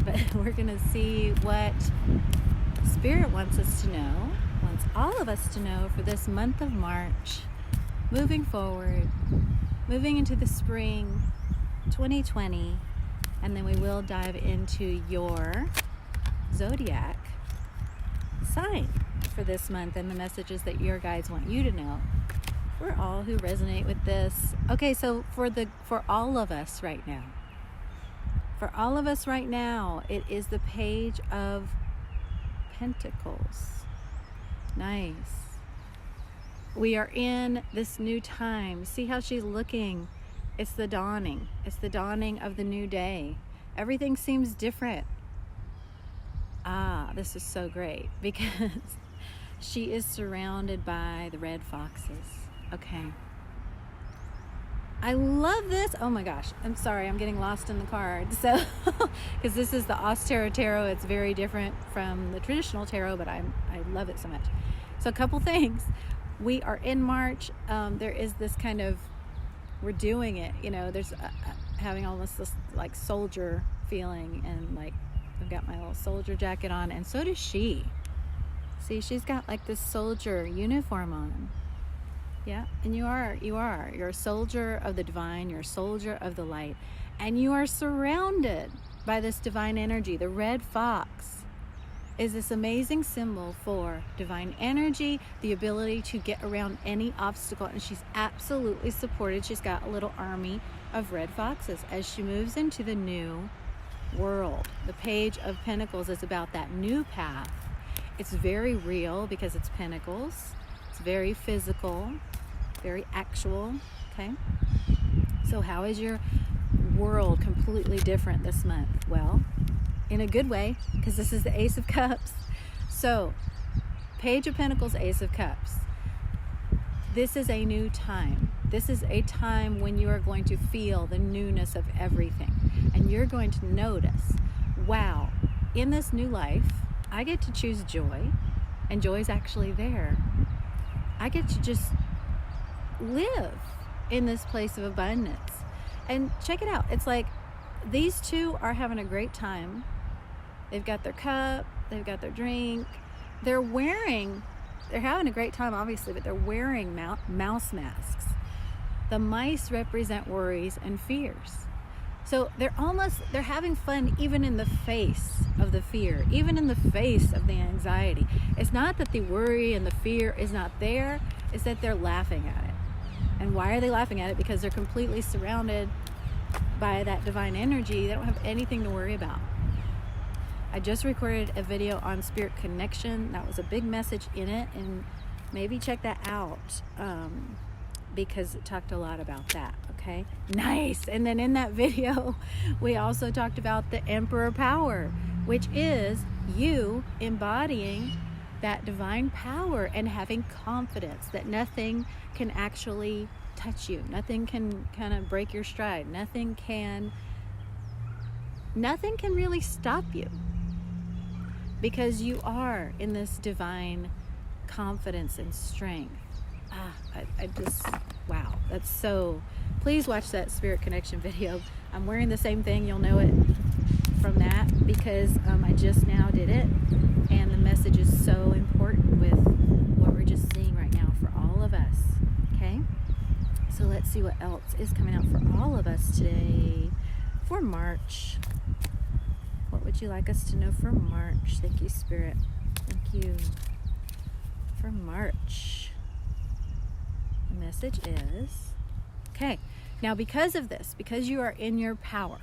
but we're going to see what Spirit wants us to know, wants all of us to know for this month of March, moving forward, moving into the spring 2020, and then we will dive into your zodiac sign for this month and the messages that your guides want you to know. For all who resonate with this. Okay, so for all of us right now, it is the Page of Pentacles. Nice. We are in this new time. See how she's looking? It's the dawning. It's the dawning of the new day. Everything seems different. This is so great because she is surrounded by the red foxes. Okay. I love this. Oh my gosh. I'm sorry. I'm getting lost in the cards. So, because this is the Austero Tarot. It's very different from the traditional tarot, but I love it so much. So a couple things. We are in March. There is this kind of, we're doing it. You know, there's having almost this like soldier feeling, and like I've got my little soldier jacket on, and so does she. See, she's got like this soldier uniform on. Yeah, and you're a soldier of the divine, you're a soldier of the light, and you are surrounded by this divine energy. The red fox is this amazing symbol for divine energy, the ability to get around any obstacle, and she's absolutely supported. She's got a little army of red foxes as she moves into the new world. The Page of Pentacles is about that new path. It's very real because it's pentacles. It's very physical, very actual, okay? So how is your world completely different this month? Well, in a good way, because this is the Ace of Cups. So, Page of Pentacles, Ace of Cups. This is a new time. This is a time when you are going to feel the newness of everything. And you're going to notice, wow, in this new life, I get to choose joy, and joy is actually there. I get to just live in this place of abundance. And check it out. It's like these two are having a great time. They've got their cup, they've got their drink. They're having a great time, obviously, but they're wearing mouse masks. The mice represent worries and fears. So they're having fun even in the face of the fear, even in the face of the anxiety. It's not that the worry and the fear is not there, it's that they're laughing at it. And why are they laughing at it? Because they're completely surrounded by that divine energy. They don't have anything to worry about. I just recorded a video on spirit connection. That was a big message in it, and maybe check that out. Because it talked a lot about that, okay? Nice. And then in that video, we also talked about the Emperor power, which is you embodying that divine power and having confidence that nothing can actually touch you. Nothing can kind of break your stride. Nothing can really stop you, because you are in this divine confidence and strength. I just, wow, that's so, please watch that Spirit Connection video. I'm wearing the same thing, you'll know it from that, because I just now did it, and the message is so important with what we're just seeing right now for all of us, okay? So let's see what else is coming out for all of us today for March. What would you like us to know for March? Thank you, Spirit. Thank you. For March, the message is, okay, now because of this, because you are in your power,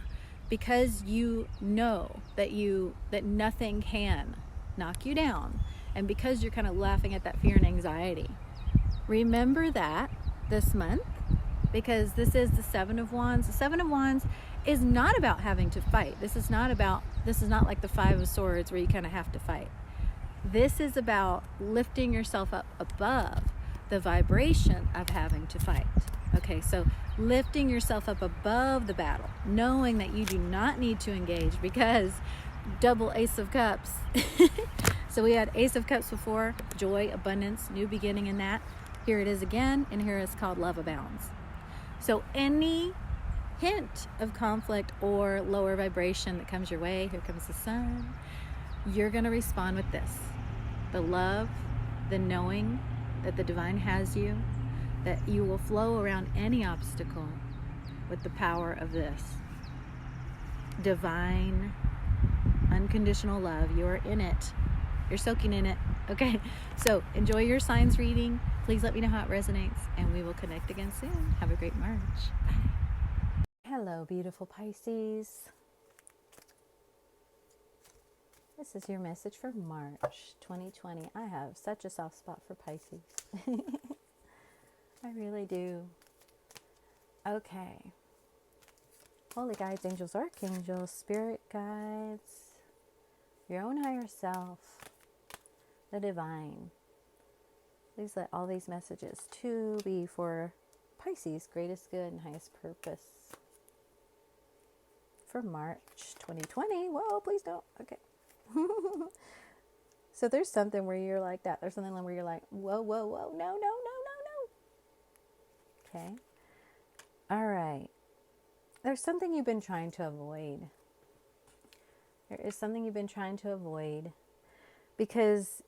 because you know that nothing can knock you down, and because you're kind of laughing at that fear and anxiety, remember that this month, because this is the Seven of Wands. The Seven of Wands is not about having to fight. This is not like the Five of Swords where you kind of have to fight. This is about lifting yourself up above the vibration of having to fight. Okay, so lifting yourself up above the battle, knowing that you do not need to engage, because double Ace of Cups. So we had Ace of Cups before, joy, abundance, new beginning in that. Here it is again, and here it's called Love Abounds. So any hint of conflict or lower vibration that comes your way, here comes the sun, you're going to respond with this. The love, the knowing that the divine has you, that you will flow around any obstacle with the power of this divine, unconditional love. You are in it. You're soaking in it. Okay, so enjoy your signs reading. Please let me know how it resonates, and we will connect again soon. Have a great March. Bye. Hello, beautiful Pisces. This is your message for March 2020. I have such a soft spot for Pisces. I really do. Okay. Holy guides, angels, archangels, spirit guides, your own higher self, the divine. Please let all these messages too be for Pisces' greatest good and highest purpose for March 2020. Whoa, please don't. Okay. So there's something where you're like that. There's something where you're like, whoa, whoa, whoa, no, no, no, no, no. Okay. All right. There's something you've been trying to avoid. There is something you've been trying to avoid because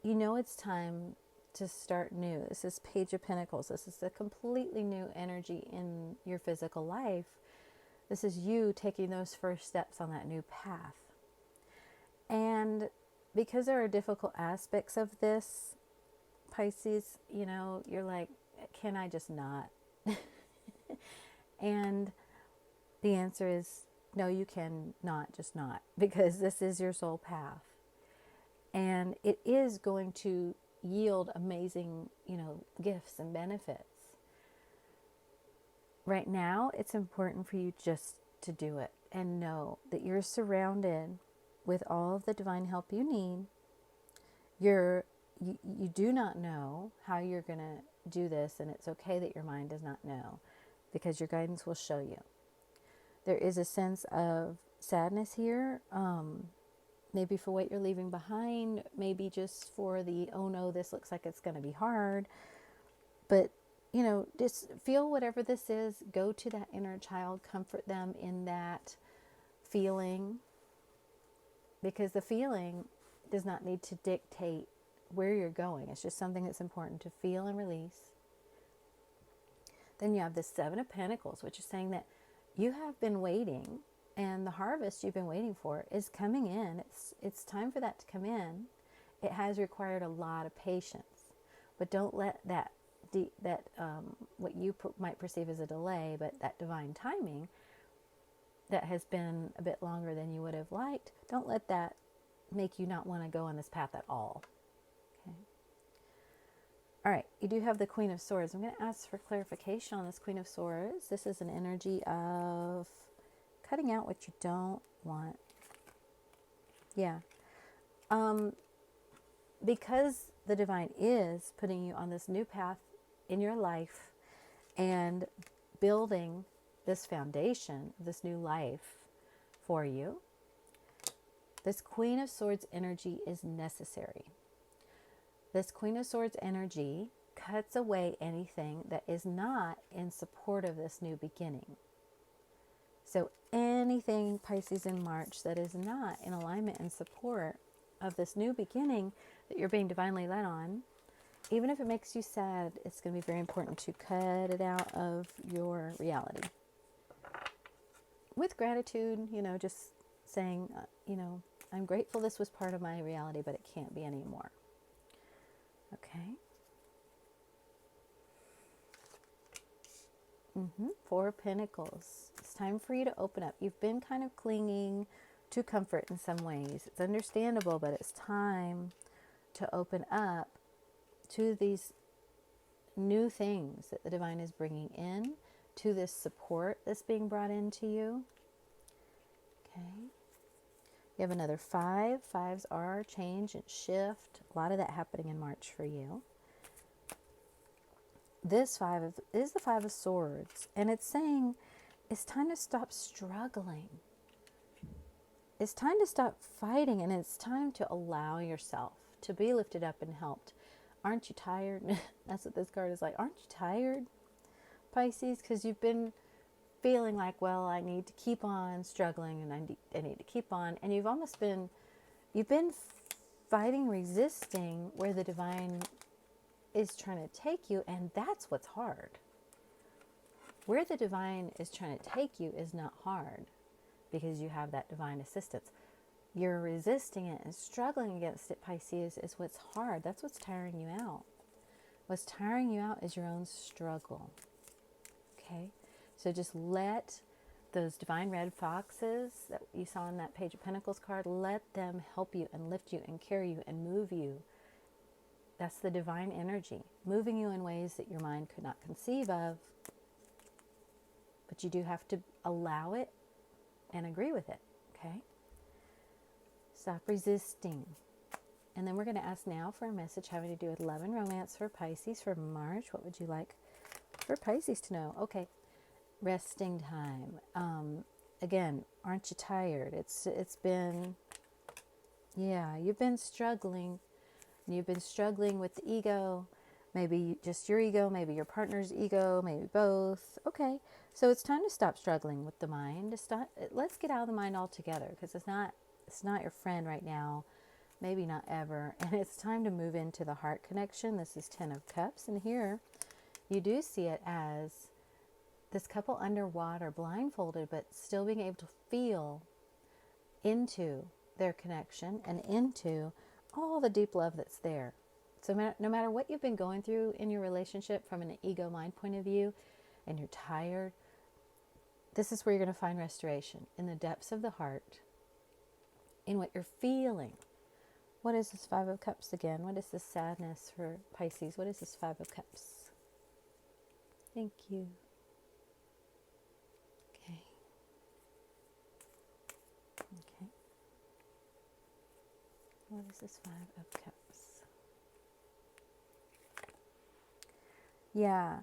you know it's time to start new. This is Page of Pentacles. This is a completely new energy in your physical life. This is you taking those first steps on that new path. And because there are difficult aspects of this, Pisces, you know, you're like, can I just not? And the answer is no, you can not, just not, because this is your soul path. And it is going to yield amazing, you know, gifts and benefits. Right now, it's important for you just to do it and know that you're surrounded with all of the divine help you need. You do not know how you're going to do this, and it's okay that your mind does not know, because your guidance will show you. There is a sense of sadness here, maybe for what you're leaving behind, maybe just for the, oh no, this looks like it's going to be hard. But, you know, just feel whatever this is, go to that inner child, comfort them in that feeling, because the feeling does not need to dictate where you're going. It's just something that's important to feel and release. Then you have the Seven of Pentacles, which is saying that you have been waiting, and the harvest you've been waiting for is coming in. It's time for that to come in. It has required a lot of patience, but don't let that what you might perceive as a delay, but that divine timing that has been a bit longer than you would have liked, don't let that make you not want to go on this path at all. Okay. All right, you do have the Queen of Swords. I'm going to ask for clarification on this Queen of Swords. This is an energy of cutting out what you don't want. Yeah. Because the divine is putting you on this new path in your life and building this foundation, this new life for you, this Queen of Swords energy is necessary. This Queen of Swords energy cuts away anything that is not in support of this new beginning. So anything, Pisces, in March that is not in alignment and support of this new beginning that you're being divinely led on, even if it makes you sad, it's going to be very important to cut it out of your reality. With gratitude, you know, just saying, you know, I'm grateful this was part of my reality, but it can't be anymore. Okay. Four of Pentacles. It's time for you to open up. You've been kind of clinging to comfort in some ways. It's understandable, but it's time to open up to these new things that the divine is bringing in, to this support that's being brought into you. Okay. You have another 5. 5s are change and shift. A lot of that happening in March for you. This 5 is the 5 of Swords, and it's saying it's time to stop struggling. It's time to stop fighting, and it's time to allow yourself to be lifted up and helped. Aren't you tired? That's what this card is like. Aren't you tired, Pisces? Because you've been feeling like, well, I need to keep on struggling, and I need to keep on. And you've been fighting, resisting where the divine is trying to take you, and that's what's hard. Where the divine is trying to take you is not hard because you have that divine assistance. You're resisting it and struggling against it, Pisces, is what's hard. That's what's tiring you out. What's tiring you out is your own struggle. Okay? So just let those divine red foxes that you saw in that Page of Pentacles card, let them help you and lift you and carry you and move you. That's the divine energy, moving you in ways that your mind could not conceive of. But you do have to allow it and agree with it, okay? Stop resisting. And then we're going to ask now for a message having to do with love and romance for Pisces for March. What would you like for Pisces to know? Okay, resting time. Again, aren't you tired? It's been, yeah, you've been struggling. You've been struggling with the ego. Maybe just your ego, maybe your partner's ego, maybe both. Okay, so it's time to stop struggling with the mind. Let's get out of the mind altogether, because it's not your friend right now, maybe not ever. And it's time to move into the heart connection. This is 10 of Cups, and here you do see it as this couple underwater, blindfolded, but still being able to feel into their connection and into all the deep love that's there. So no matter what you've been going through in your relationship from an ego mind point of view, and you're tired, this is where you're going to find restoration, in the depths of the heart, in what you're feeling. What is this Five of Cups again? What is this sadness for Pisces? What is this Five of Cups? Thank you. Okay. Okay. What is this Five of Cups? Yeah,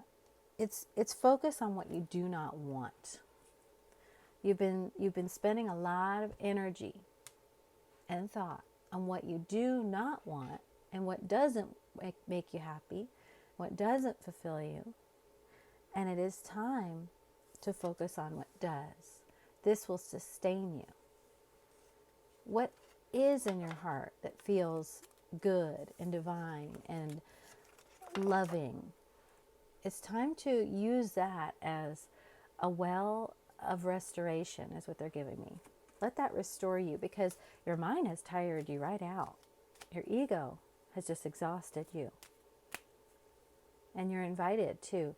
it's focus on what you do not want. You've been spending a lot of energy and thought on what you do not want and what doesn't make you happy, what doesn't fulfill you. And it is time to focus on what does. This will sustain you. What is in your heart that feels good and divine and loving? It's time to use that as a well of restoration, is what they're giving me. Let that restore you, because your mind has tired you right out. Your ego has just exhausted you. And you're invited to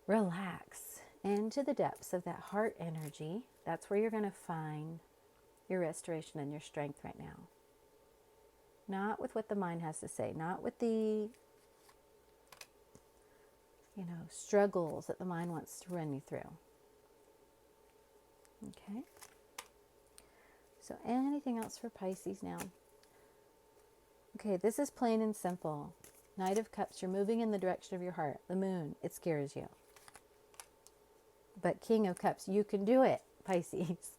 relax into the depths of that heart energy. That's where you're going to find your restoration and your strength right now. Not with what the mind has to say, not with the struggles that the mind wants to run you through. Okay. So anything else for Pisces now? Okay, this is plain and simple. Knight of Cups, you're moving in the direction of your heart. The moon, it scares you. But King of Cups, you can do it, Pisces.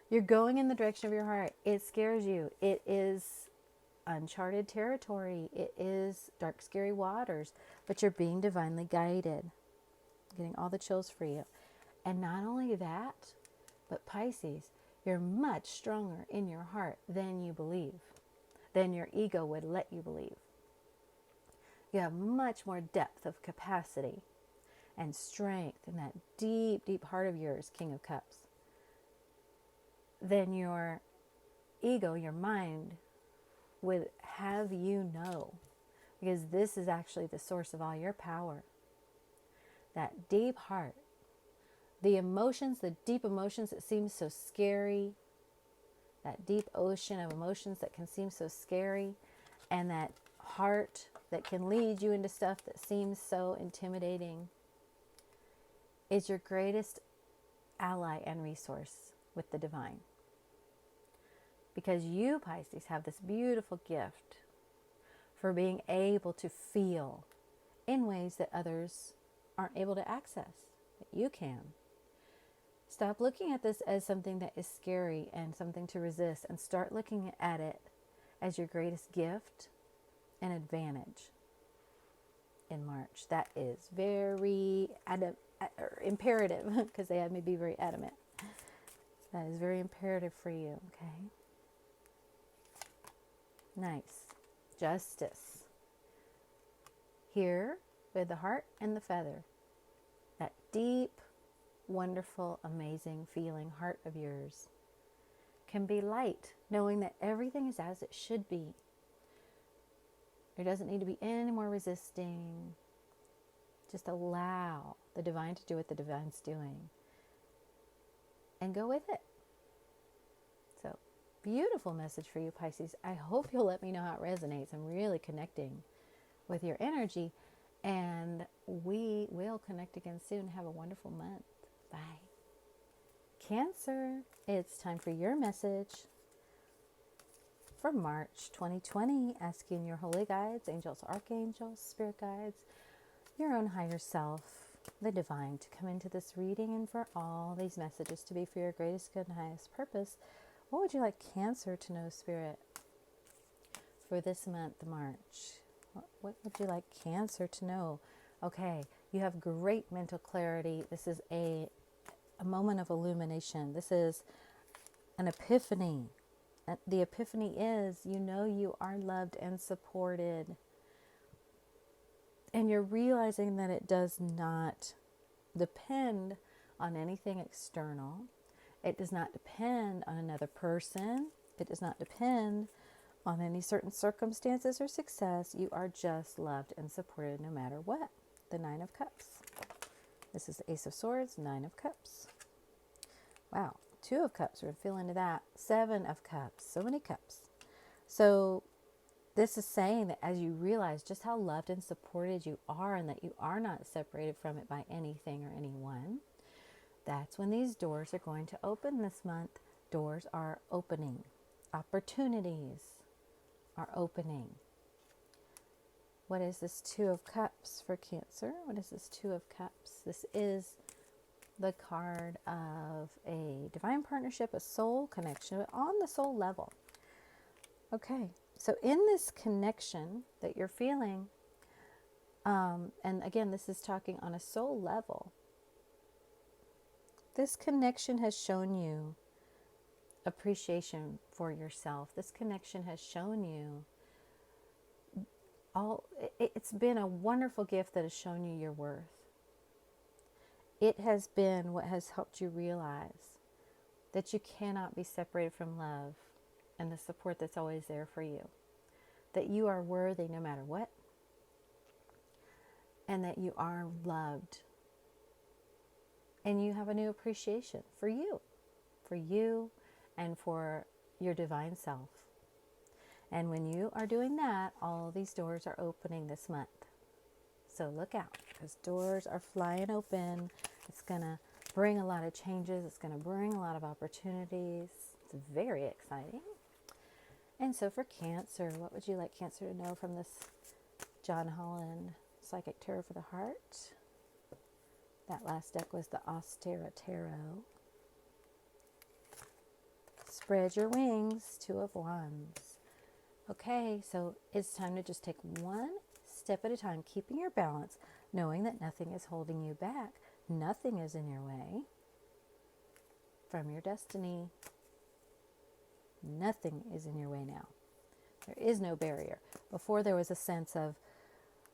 You're going in the direction of your heart. It scares you. It is uncharted territory. It is dark, scary waters, but you're being divinely guided. Getting all the chills for you. And not only that, but Pisces, you're much stronger in your heart than you believe, than your ego would let you believe. You have much more depth of capacity and strength in that deep, deep heart of yours, King of Cups, than your ego, your mind, would have you know, because this is actually the source of all your power. That deep heart, the emotions, the deep emotions that seem so scary, that deep ocean of emotions that can seem so scary, and that heart that can lead you into stuff that seems so intimidating, is your greatest ally and resource with the divine. Because you, Pisces, have this beautiful gift for being able to feel in ways that others aren't able to access, that you can. Stop looking at this as something that is scary and something to resist, and start looking at it as your greatest gift and advantage in March. That is very imperative, because they had me be very adamant. That is very imperative for you, okay? Nice. Justice. Here with the heart and the feather. That deep, wonderful, amazing feeling heart of yours can be light, knowing that everything is as it should be. There doesn't need to be any more resisting. Just allow the divine to do what the divine's doing and go with it. So, beautiful message for you, Pisces. I hope you'll let me know how it resonates. I'm really connecting with your energy, and we will connect again soon. Have a wonderful month. Bye. Cancer, it's time for your message for March 2020, asking your holy guides, angels, archangels, spirit guides, your own higher self, the divine, to come into this reading and for all these messages to be for your greatest good and highest purpose. What would you like Cancer to know, Spirit, for this month, March? What would you like Cancer to know? Okay, you have great mental clarity. This is a moment of illumination. This is an epiphany. The epiphany is, you know, you are loved and supported. And you're realizing that it does not depend on anything external. It does not depend on another person. It does not depend on any certain circumstances or success. You are just loved and supported no matter what. The Nine of Cups. This is the Ace of Swords, Nine of Cups. Wow. Two of Cups. We're feeling into that. Seven of Cups. So many cups. So this is saying that as you realize just how loved and supported you are, and that you are not separated from it by anything or anyone, that's when these doors are going to open this month. Doors are opening. Opportunities are opening. What is this Two of Cups for Cancer? What is this Two of Cups? This is the card of a divine partnership, a soul connection, but on the soul level. Okay, so in this connection that you're feeling, and again, this is talking on a soul level, this connection has shown you appreciation for yourself. This connection has shown you it's been a wonderful gift that has shown you your worth. It has been what has helped you realize that you cannot be separated from love and the support that's always there for you. That you are worthy no matter what. And that you are loved. And you have a new appreciation for you. For you and for your divine self. And when you are doing that, all these doors are opening this month. So look out, because doors are flying open. It's going to bring a lot of changes. It's going to bring a lot of opportunities. It's very exciting. And so for Cancer, what would you like Cancer to know from this John Holland Psychic Tarot for the Heart? That last deck was the Austera Tarot. Spread your wings, Two of Wands. Okay, so it's time to just take one step at a time, keeping your balance, knowing that nothing is holding you back. Nothing is in your way from your destiny. Nothing is in your way now. There is no barrier. Before there was a sense of,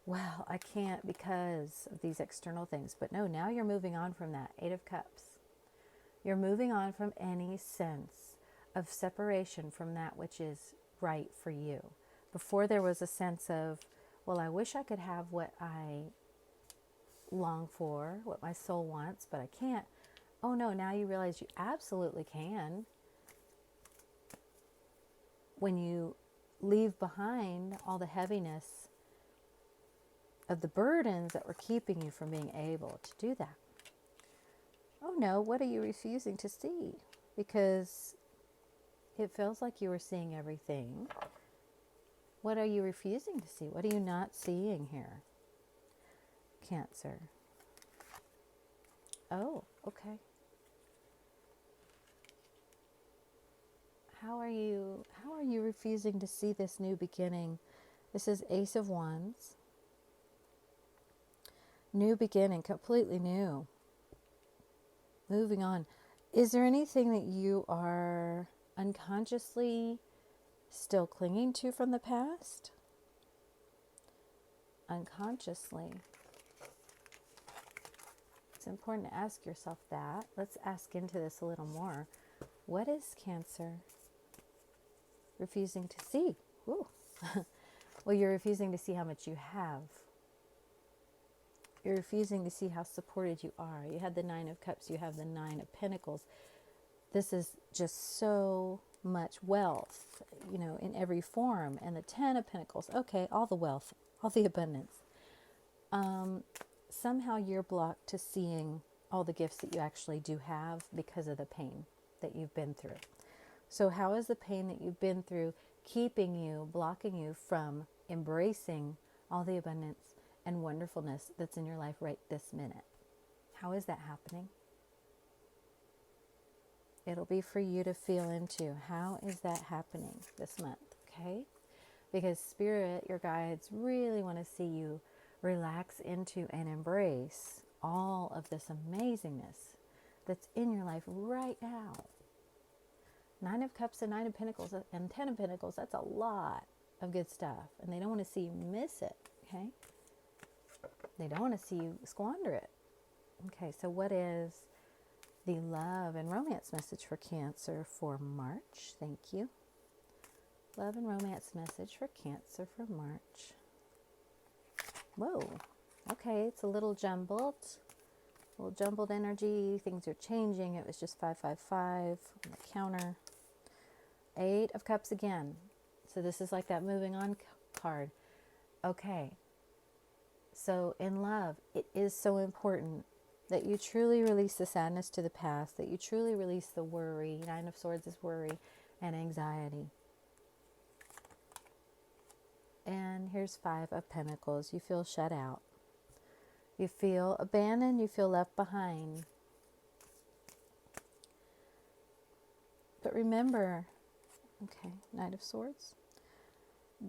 well, I can't because of these external things. But no, now you're moving on from that. Eight of Cups. You're moving on from any sense of separation from that which is right for you. Before there was a sense of, well, I wish I could have what I long for, what my soul wants, but I can't. Oh no, now you realize you absolutely can. When you leave behind all the heaviness of the burdens that were keeping you from being able to do that. Oh no, what are you refusing to see? Because it feels like you were seeing everything. What are you refusing to see? What are you not seeing here? Cancer. Oh, okay. How are you refusing to see this new beginning? This is Ace of Wands. New beginning, completely new. Moving on. Is there anything that you are unconsciously still clinging to from the past? Unconsciously. It's important to ask yourself that. Let's ask into this a little more. What is Cancer refusing to see? Ooh. Well, you're refusing to see how much you have. You're refusing to see how supported you are. You had the Nine of Cups, you have the Nine of Pentacles. This is just so much wealth, you know, in every form. And the Ten of Pentacles, okay, all the wealth, all the abundance. Somehow you're blocked to seeing all the gifts that you actually do have because of the pain that you've been through. So how is the pain that you've been through keeping you, blocking you from embracing all the abundance and wonderfulness that's in your life right this minute? How is that happening? It'll be for you to feel into. How is that happening this month? Okay? Because Spirit, your guides, really want to see you relax into and embrace all of this amazingness that's in your life right now. Nine of Cups and Nine of Pentacles and Ten of Pentacles, that's a lot of good stuff. And they don't want to see you miss it, okay? They don't want to see you squander it. Okay, so what is the love and romance message for Cancer for March? Thank you. Love and romance message for Cancer for March. Whoa. Okay, it's a little jumbled. A little jumbled energy. Things are changing. It was just 555 on the counter. Eight of Cups again. So this is like that moving on card. Okay. So in love, it is so important that you truly release the sadness to the past, that you truly release the worry. Nine of Swords is worry and anxiety. And here's Five of Pentacles. You feel shut out. You feel abandoned. You feel left behind. But remember, okay, Knight of Swords.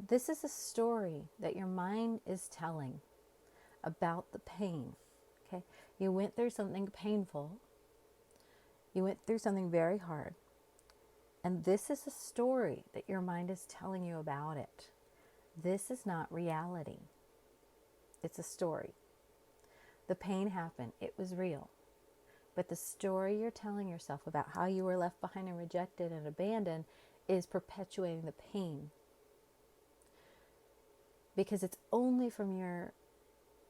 This is a story that your mind is telling about the pain. Okay, you went through something painful. You went through something very hard. And this is a story that your mind is telling you about it. This is not reality. It's a story. The pain happened. It was real. But the story you're telling yourself about how you were left behind and rejected and abandoned is perpetuating the pain. Because it's only from your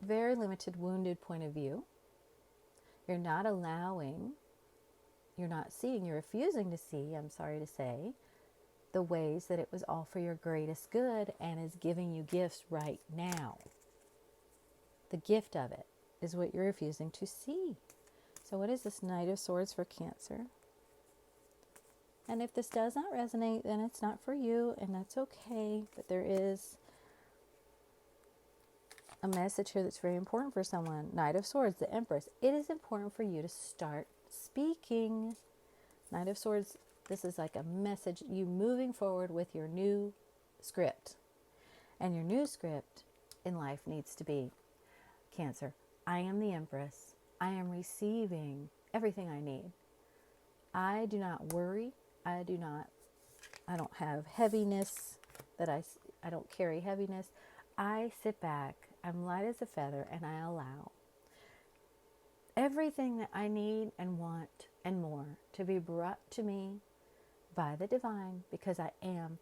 very limited, wounded point of view. You're not allowing, you're not seeing, you're refusing to see, I'm sorry to say, the ways that it was all for your greatest good and is giving you gifts right now. The gift of it is what you're refusing to see. So what is this Knight of Swords for Cancer? And if this does not resonate, then it's not for you, and that's okay. But there is a message here that's very important for someone. Knight of Swords, the Empress. It is important for you to start speaking. Knight of Swords, this is like a message, you moving forward with your new script. And your new script in life needs to be, Cancer, I am the Empress. I am receiving everything I need. I do not worry. I don't have heaviness, I don't carry heaviness. I sit back, I'm light as a feather, and I allow everything that I need and want and more to be brought to me by the divine, because I am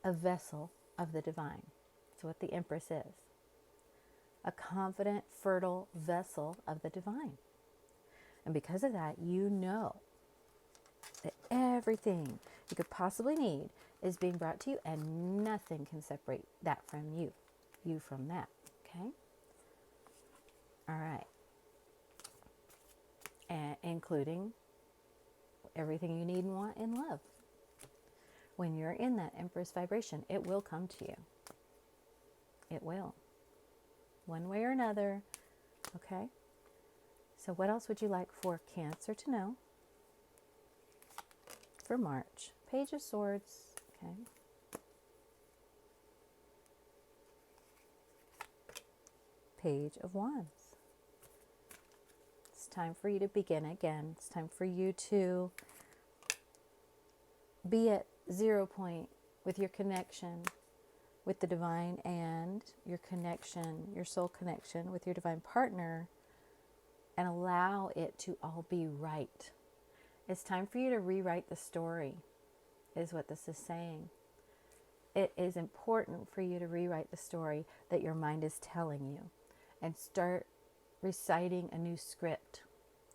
a vessel of the divine. That's what the Empress is. A confident, fertile vessel of the divine. And because of that, you know that everything you could possibly need is being brought to you, and nothing can separate that from you. You from that. Okay? All right. And including everything you need and want in love. When you're in that Empress vibration, it will come to you. It will. One way or another. Okay? So what else would you like for Cancer to know for March? Page of Swords. Okay. Page of Wands. time for you to begin again. It's time for you to be at 0 point with your connection with the divine and your connection, your soul connection with your divine partner, and allow it to all be right. It's time for you to rewrite the story, is what this is saying. It is important for you to rewrite the story that your mind is telling you and start reciting a new script.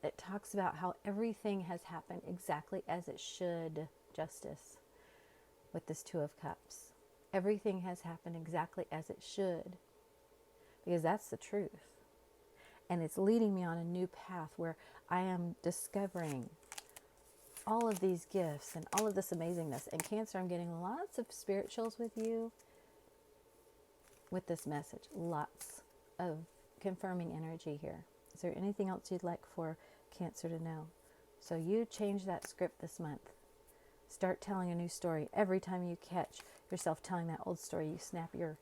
It talks about how everything has happened exactly as it should, Justice, with this Two of Cups. Everything has happened exactly as it should, because that's the truth. And it's leading me on a new path where I am discovering all of these gifts and all of this amazingness. And Cancer, I'm getting lots of spirit chills with you with this message. Lots of confirming energy here. Is there anything else you'd like for Cancer to know? So you change that script this month. Start telling a new story. Every time you catch yourself telling that old story, you snap your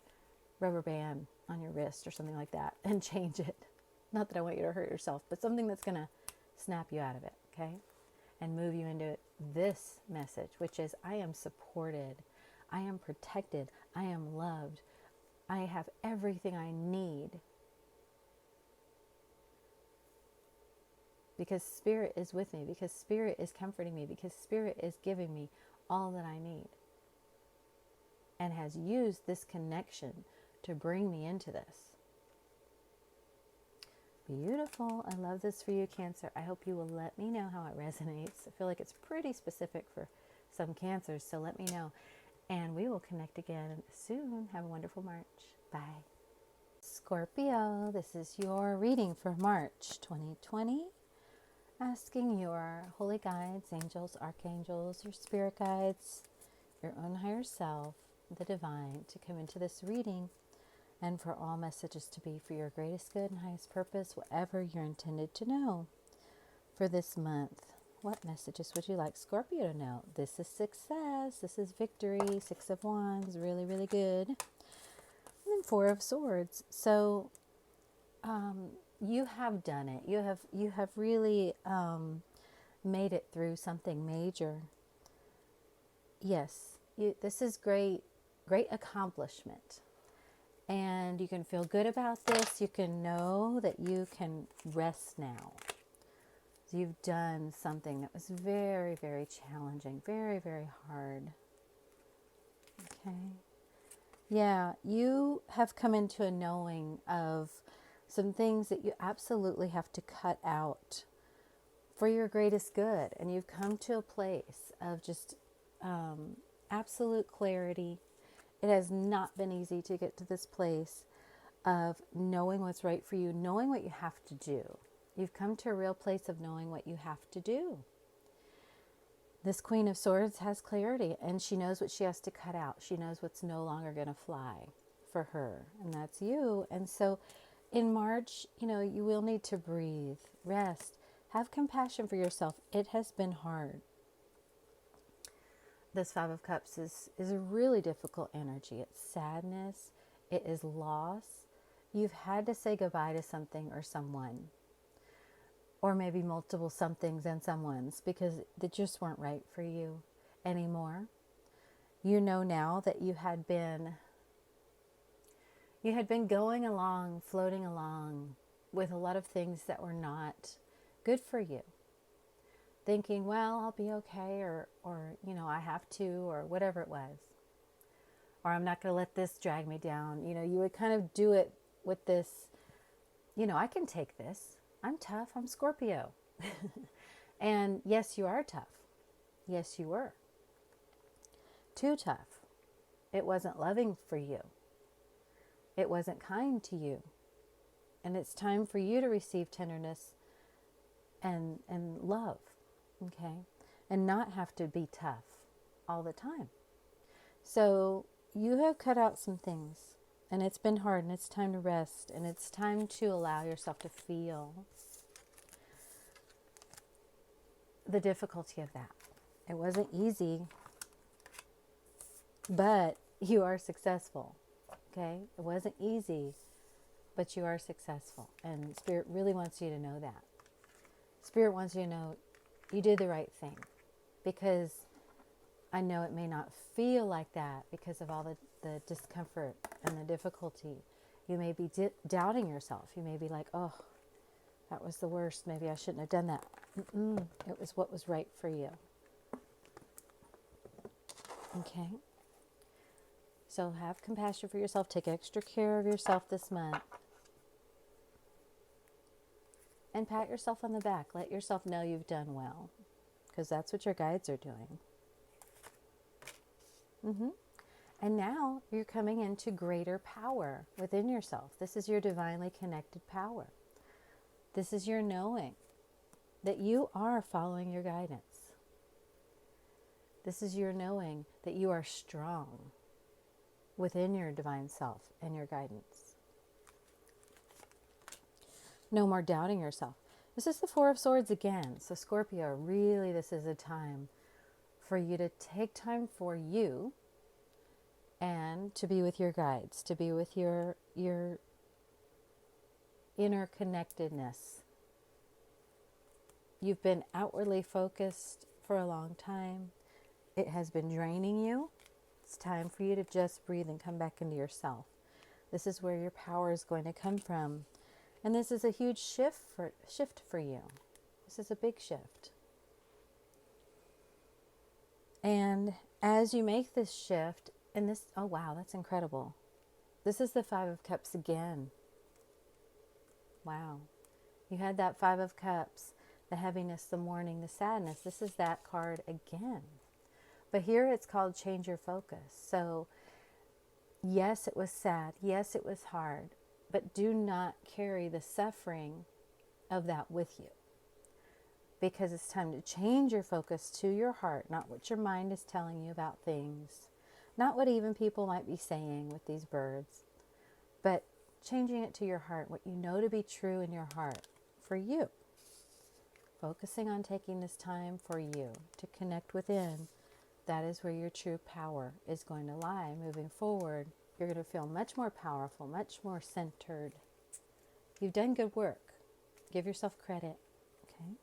rubber band on your wrist or something like that and change it. Not that I want you to hurt yourself, but something that's going to snap you out of it, okay? And move you into this message, which is, I am supported, I am protected, I am loved, I have everything I need. Because Spirit is with me, because Spirit is comforting me, because Spirit is giving me all that I need. And has used this connection to bring me into this. Beautiful. I love this for you, Cancer. I hope you will let me know how it resonates. I feel like it's pretty specific for some Cancers, so let me know. And we will connect again soon. Have a wonderful March. Bye. Scorpio, this is your reading for March 2020. Asking your holy guides, angels, archangels, your spirit guides, your own higher self, the divine, to come into this reading, and for all messages to be for your greatest good and highest purpose, whatever you're intended to know for this month. What messages would you like Scorpio to know? This is success. This is victory. 6 of Wands, really, really good. And then 4 of Swords. So you have done it. You have really made it through something major. Yes, this is great accomplishment. And you can feel good about this. You can know that you can rest now. You've done something that was very, very challenging, very, very hard. Okay. Yeah, you have come into a knowing of some things that you absolutely have to cut out for your greatest good. And you've come to a place of just absolute clarity. It has not been easy to get to this place of knowing what's right for you, knowing what you have to do. You've come to a real place of knowing what you have to do. This Queen of Swords has clarity, and she knows what she has to cut out. She knows what's no longer going to fly for her, and that's you. And so in March, you will need to breathe, rest, have compassion for yourself. It has been hard. This 5 of Cups is a really difficult energy. It's sadness. It is loss. You've had to say goodbye to something or someone, or maybe multiple somethings and someones, because they just weren't right for you anymore. You know now that you had been going along, floating along with a lot of things that were not good for you. Thinking, well, I'll be okay, or I have to, or whatever it was. Or I'm not going to let this drag me down. You would kind of do it with this, I can take this. I'm tough. I'm Scorpio. And yes, you are tough. Yes, you were. Too tough. It wasn't loving for you. It wasn't kind to you. And it's time for you to receive tenderness and love. Okay? And not have to be tough all the time. So you have cut out some things, and it's been hard, and it's time to rest, and it's time to allow yourself to feel the difficulty of that. It wasn't easy, but you are successful. Okay? It wasn't easy, but you are successful, and Spirit really wants you to know that. Spirit wants you to know you did the right thing, because I know it may not feel like that because of all the discomfort and the difficulty. You may be doubting yourself. You may be like, oh, that was the worst. Maybe I shouldn't have done that. It was what was right for you. Okay? So have compassion for yourself. Take extra care of yourself this month. And pat yourself on the back. Let yourself know you've done well, because that's what your guides are doing. And now you're coming into greater power within yourself. This is your divinely connected power. This is your knowing that you are following your guidance. This is your knowing that you are strong within your divine self and your guidance. No more doubting yourself. This is the Four of Swords again. So Scorpio, really this is a time for you to take time for you and to be with your guides, to be with your interconnectedness. You've been outwardly focused for a long time. It has been draining you. It's time for you to just breathe and come back into yourself. This is where your power is going to come from. And this is a huge shift for you. This is a big shift. And as you make this shift, and this, oh wow, that's incredible. This is the Five of Cups again. Wow. You had that Five of Cups, the heaviness, the mourning, the sadness. This is that card again. But here it's called change your focus. So yes, it was sad. Yes, it was hard. But do not carry the suffering of that with you. Because it's time to change your focus to your heart, not what your mind is telling you about things, not what even people might be saying with these birds, but changing it to your heart, what you know to be true in your heart for you. Focusing on taking this time for you to connect within. That is where your true power is going to lie moving forward. You're going to feel much more powerful, much more centered. You've done good work. Give yourself credit. Okay?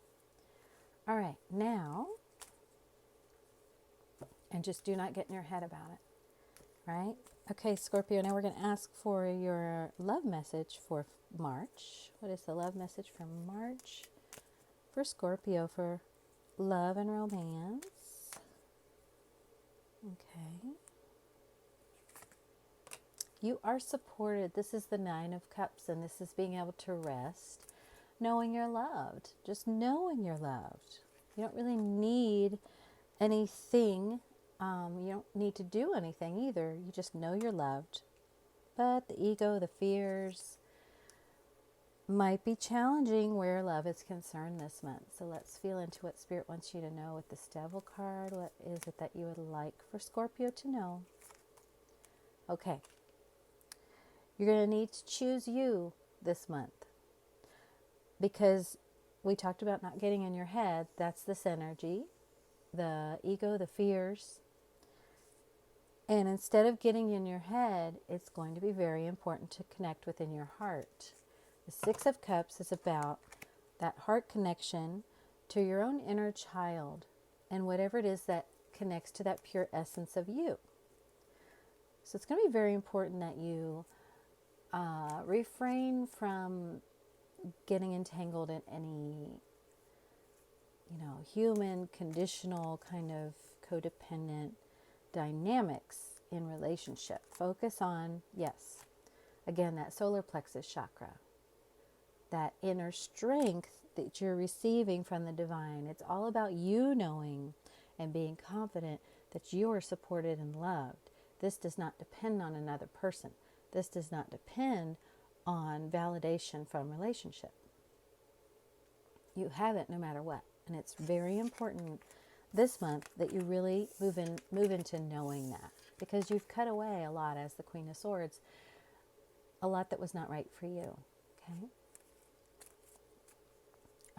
All right, now, and just do not get in your head about it, right? Okay, Scorpio, now we're going to ask for your love message for March. What is the love message for March for Scorpio for love and romance? Okay. You are supported. This is the Nine of Cups, and this is being able to rest, knowing you're loved. Just knowing you're loved. You don't really need anything. You don't need to do anything either. You just know you're loved. But the ego, the fears, might be challenging where love is concerned this month. So let's feel into what Spirit wants you to know with this Devil card. What is it that you would like for Scorpio to know? Okay. You're going to need to choose you this month. Because we talked about not getting in your head. That's this energy. The ego, the fears. And instead of getting in your head, it's going to be very important to connect within your heart. The Six of Cups is about that heart connection to your own inner child and whatever it is that connects to that pure essence of you. So it's going to be very important that you refrain from getting entangled in any, human, conditional, kind of codependent dynamics in relationship. Focus on, yes, again, that solar plexus chakra, that inner strength that you're receiving from the divine. It's all about you knowing and being confident that you are supported and loved. This does not depend on another person. This does not depend on validation from relationship. You have it no matter what. And it's very important this month that you really move into knowing that. Because you've cut away a lot as the Queen of Swords. A lot that was not right for you. Okay?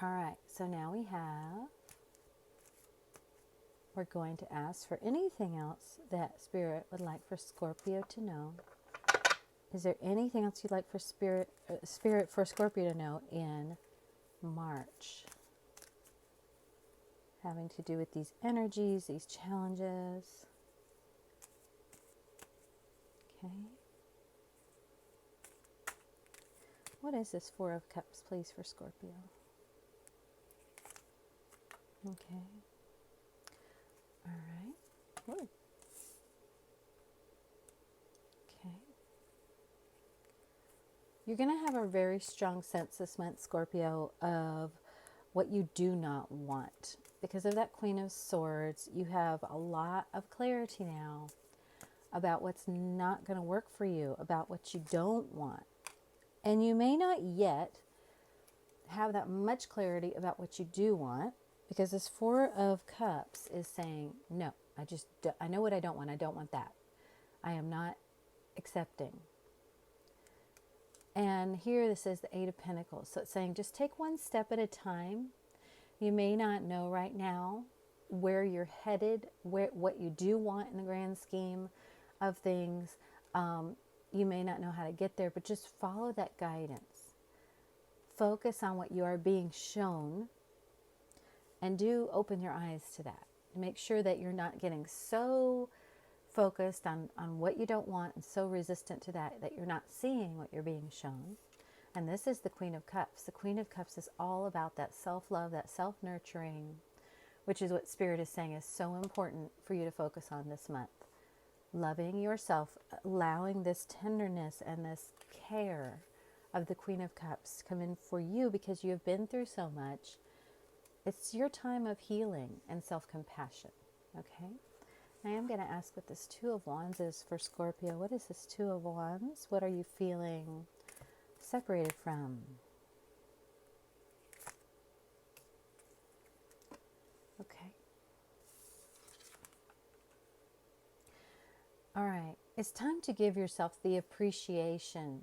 All right. So now we're going to ask for anything else that Spirit would like for Scorpio to know. Is there anything else you'd like for Spirit for Scorpio to know in March? having to do with these energies, these challenges. Okay. What is this Four of Cups, please, for Scorpio? Okay. All right. Good. Okay. You're going to have a very strong sense this month, Scorpio, of what you do not want. Because of that Queen of Swords, you have a lot of clarity now about what's not going to work for you, about what you don't want. And you may not yet have that much clarity about what you do want, because this Four of Cups is saying, no, I know what I don't want. I don't want that. I am not accepting. And here this is the Eight of Pentacles. So it's saying just take one step at a time. You may not know right now where you're headed, what you do want in the grand scheme of things. You may not know how to get there, but just follow that guidance. Focus on what you are being shown, and do open your eyes to that. Make sure that you're not getting so focused on what you don't want and so resistant to that you're not seeing what you're being shown. And this is the Queen of Cups. The Queen of Cups is all about that self-love, that self-nurturing, which is what Spirit is saying is so important for you to focus on this month. Loving yourself, allowing this tenderness and this care of the Queen of Cups to come in for you, because you have been through so much. It's your time of healing and self-compassion, okay? I am going to ask what this Two of Wands is for Scorpio. What is this Two of Wands? What are you feeling separated from? Okay. All right. It's time to give yourself the appreciation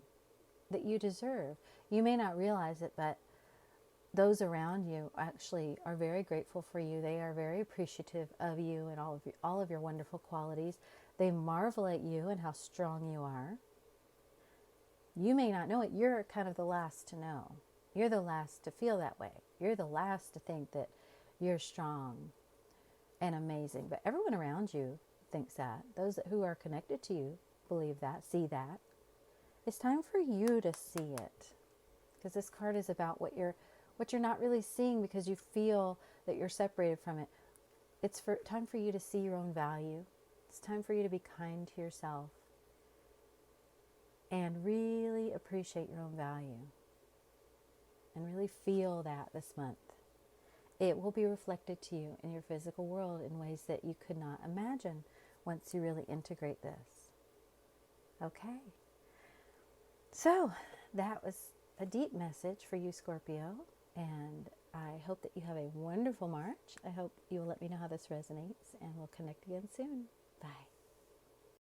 that you deserve. You may not realize it, but those around you actually are very grateful for you. They are very appreciative of you and all of your wonderful qualities. They marvel at you and how strong you are. You may not know it. You're kind of the last to know. You're the last to feel that way. You're the last to think that you're strong and amazing. But everyone around you thinks that. Those who are connected to you believe that, see that. It's time for you to see it, because this card is about what you're not really seeing because you feel that you're separated from it. It's time for you to see your own value. It's time for you to be kind to yourself and really appreciate your own value and really feel that this month. It will be reflected to you in your physical world in ways that you could not imagine once you really integrate this. Okay. So that was a deep message for you, Scorpio. And I hope that you have a wonderful March. I hope you will let me know how this resonates, and we'll connect again soon. Bye.